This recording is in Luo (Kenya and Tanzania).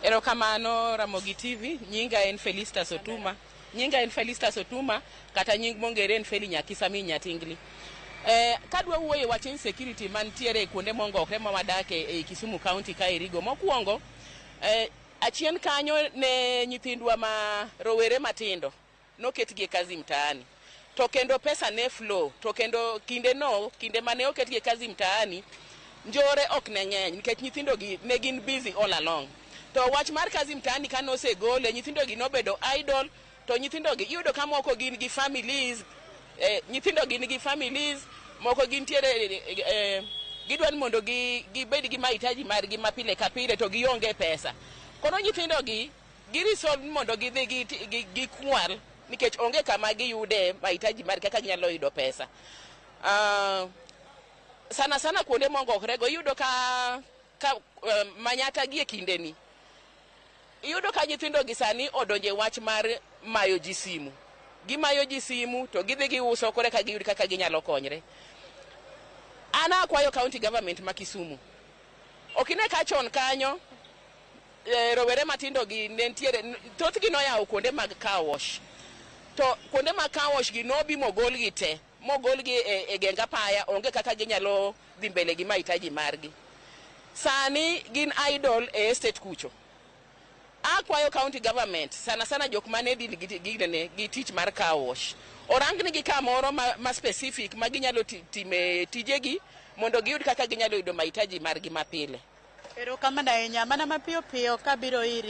Erokamano Ramogi TV, nyinga en Otuma. Nyinga en Otuma, kata nying mongere en Feli Nyakisami Nyatingli. Kadwa wuoye wach insecurity mantiere kuonde mongokre ma wadake e Kisumu County ka irigo. Mokwongo, achien kanyo ne nyithindwa ma rowere matindo noketgi Kazi Mtaani. To kendo pesa ne flow, to kendo kinde mane oketgi Kazi Mtaani, njore ok ne ng'eny nikech nyithindo gi ne gin busy all along. To wach mar Kazi Mtaani kano osegole, nyithindo gi nobedo idol, to nyithindo gi iyudo ka moko gin gi families, nyithindo gin gi families, moko gin tiere gidwan mondo gibed gi mahitaji margi mapile ka pile to gionge pesa. Koro nyithindo gi resolve mondo gidhi gikwal nikech onge kama giyude mahitaji margi kaka ginyalo yudo pesa. Sana kuonde mongokrego iyudo ka manyata gi e kindeni. Iyudo ka nyithindo gi sani odonje wach mar mayo ji simu. Gimayo ji simu to gidhi giuso kore ka giyud kaka ginyalo konyre. Ana akwayo county government ma Kisumu. Okine ka chon kanyo rowere matindo gi nentiere thothgi noyawo kuonde mag car wash. To kuonde mag car wash gi nobi mogolgi te. Mogolgi e genga paya onge kaka ginyalo dhi mbele gi mahitaji margi. Sani gin idol e estate kucho. Akwayo county government sana jok mane dil gi tich mar car wash. Orang nigi kamoro ma specific ma ginyalo time tijegi mondo giyud kaka ginyalo yudo mahitaji margi mapile. Erokamano ahinya, mana mapiyo piyo kabiro iri.